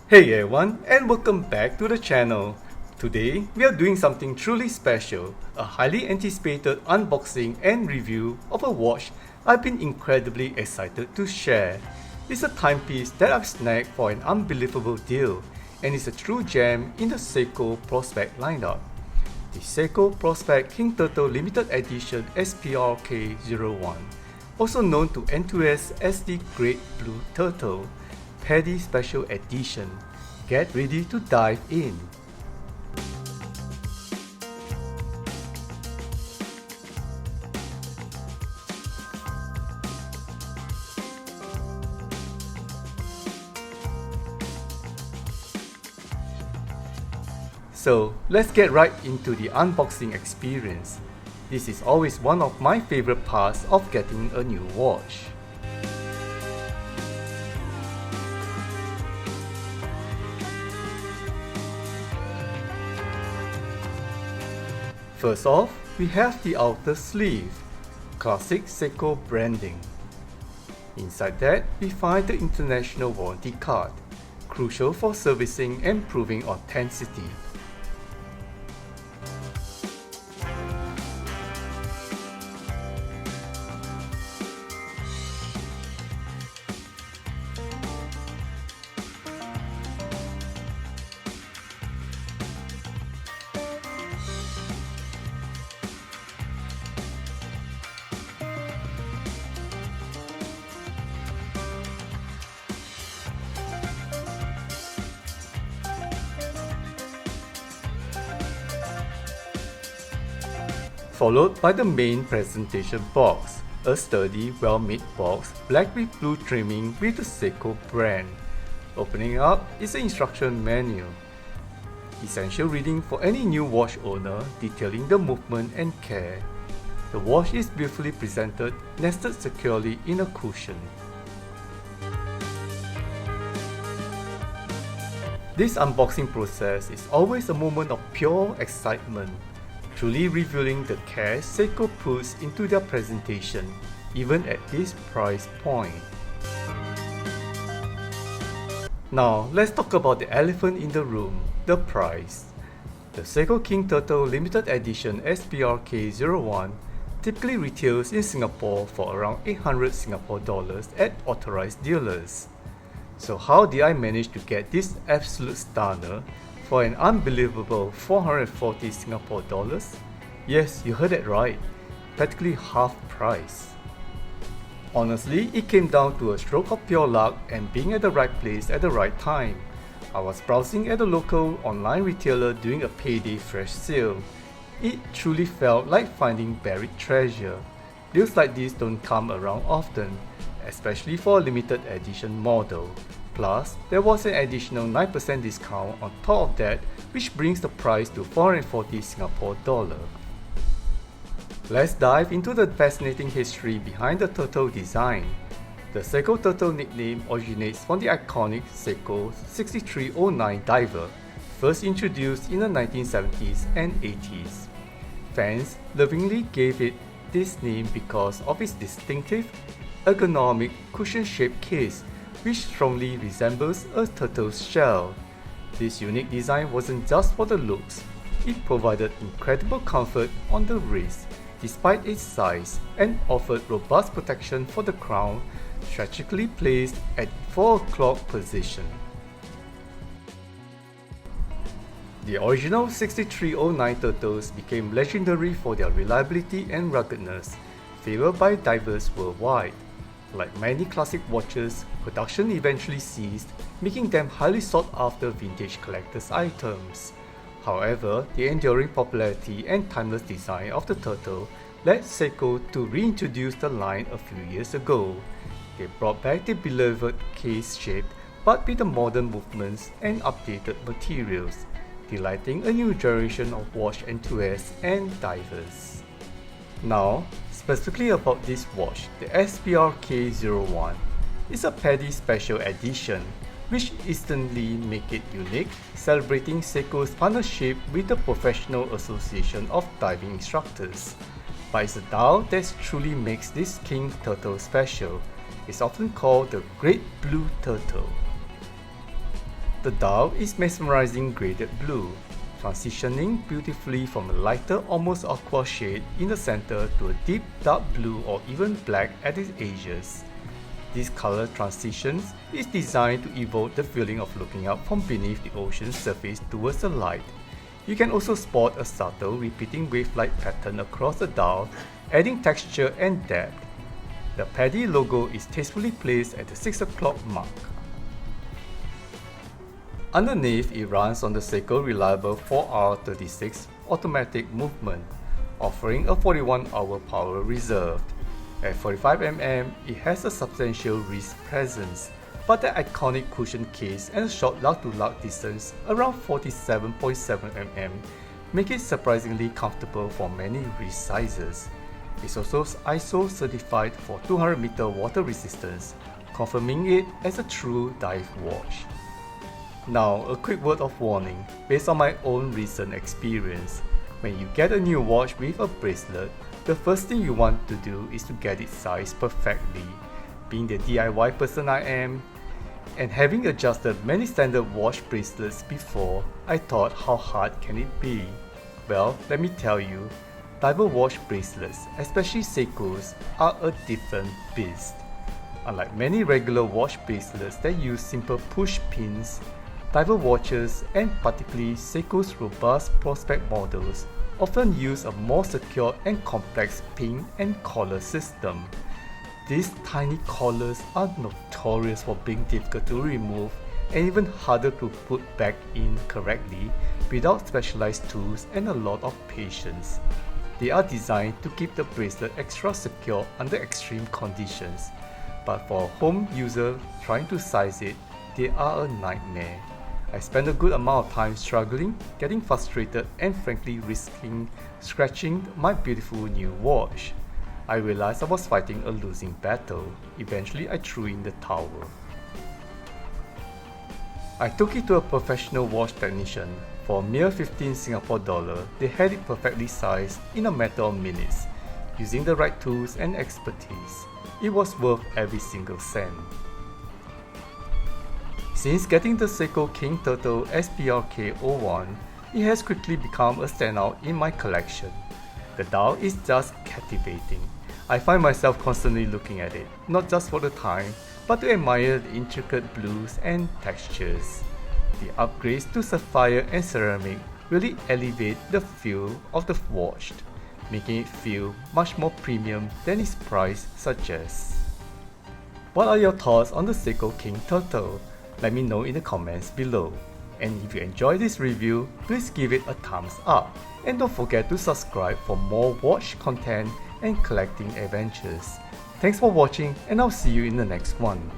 Hey everyone, and welcome back to the channel. Today we are doing something truly special, a highly anticipated unboxing and review of a watch I've been incredibly excited to share. It's a timepiece that I've snagged for an unbelievable deal, and it's a true gem in the Seiko Prospex lineup. The Seiko Prospex King Turtle Limited Edition SPRK01, also known to enthusiasts as the Great Blue Turtle, PADI Special Edition. Get ready to dive in. So let's get right into the unboxing experience. This is always one of my favorite parts of getting a new watch. First off, we have the outer sleeve, classic Seiko branding. Inside that, we find the international warranty card, crucial for servicing and proving authenticity. Followed by the main presentation box, a sturdy, well-made box, black with blue trimming with the Seiko brand. Opening up is the instruction manual. Essential reading for any new watch owner detailing the movement and care. The watch is beautifully presented, nested securely in a cushion. This unboxing process is always a moment of pure excitement, truly revealing the care Seiko puts into their presentation, even at this price point. Now, let's talk about the elephant in the room, the price. The Seiko King Turtle Limited Edition SPRK01 typically retails in Singapore for around 800 Singapore dollars at authorized dealers. So how did I manage to get this absolute stunner for an unbelievable 440 Singapore dollars? Yes, you heard it right, practically half price. Honestly, it came down to a stroke of pure luck and being at the right place at the right time. I was browsing at a local online retailer during a payday fresh sale. It truly felt like finding buried treasure. Deals like this don't come around often, especially for a limited edition model. Plus, there was an additional 9% discount on top of that, which brings the price to 440 Singapore dollar. Let's dive into the fascinating history behind the turtle design. The Seiko Turtle nickname originates from the iconic Seiko 6309 diver, first introduced in the 1970s and 80s. Fans lovingly gave it this name because of its distinctive, ergonomic, cushion-shaped case, which strongly resembles a turtle's shell. This unique design wasn't just for the looks, it provided incredible comfort on the wrist despite its size and offered robust protection for the crown, strategically placed at 4 o'clock position. The original 6309 turtles became legendary for their reliability and ruggedness, favored by divers worldwide. Like many classic watches, production eventually ceased, making them highly sought after vintage collector's items. However, the enduring popularity and timeless design of the turtle led Seiko to reintroduce the line a few years ago. They brought back the beloved case shape but with the modern movements and updated materials, delighting a new generation of watch enthusiasts and divers. Now, specifically about this watch, the SPRK01 is a PADI Special Edition, which instantly make it unique, celebrating Seiko's partnership with the Professional Association of Diving Instructors. But it's a dial that truly makes this King Turtle special. It's often called the Great Blue Turtle. The dial is mesmerizing graded blue, transitioning beautifully from a lighter almost aqua shade in the center to a deep dark blue or even black at its edges. This color transition is designed to evoke the feeling of looking up from beneath the ocean's surface towards the light. You can also spot a subtle repeating wave-like pattern across the dial, adding texture and depth. The PADI logo is tastefully placed at the 6 o'clock mark. Underneath, it runs on the Seiko reliable 4R36 automatic movement, offering a 41-hour power reserve. At 45mm, it has a substantial wrist presence, but the iconic cushion case and a short lug-to-lug distance around 47.7mm make it surprisingly comfortable for many wrist sizes. It's also ISO certified for 200-meter water resistance, confirming it as a true dive watch. Now, a quick word of warning based on my own recent experience. When you get a new watch with a bracelet, the first thing you want to do is to get it sized perfectly. Being the DIY person I am, and having adjusted many standard watch bracelets before, I thought how hard can it be? Well, let me tell you, diver watch bracelets, especially Seiko's, are a different beast. Unlike many regular watch bracelets that use simple push pins, diver watches, and particularly Seiko's robust Prospex models, often use a more secure and complex pin and collar system. These tiny collars are notorious for being difficult to remove and even harder to put back in correctly without specialized tools and a lot of patience. They are designed to keep the bracelet extra secure under extreme conditions, but for a home user trying to size it, they are a nightmare. I spent a good amount of time struggling, getting frustrated, and frankly risking scratching my beautiful new watch. I realized I was fighting a losing battle. Eventually, I threw in the towel. I took it to a professional watch technician. For a mere 15 Singapore dollar, they had it perfectly sized in a matter of minutes. Using the right tools and expertise, it was worth every single cent. Since getting the Seiko King Turtle SPRK01, it has quickly become a standout in my collection. The dial is just captivating. I find myself constantly looking at it, not just for the time, but to admire the intricate blues and textures. The upgrades to sapphire and ceramic really elevate the feel of the watch, making it feel much more premium than its price suggests. What are your thoughts on the Seiko King Turtle? Let me know in the comments below. And if you enjoyed this review, please give it a thumbs up. And don't forget to subscribe for more watch content and collecting adventures. Thanks for watching, and I'll see you in the next one.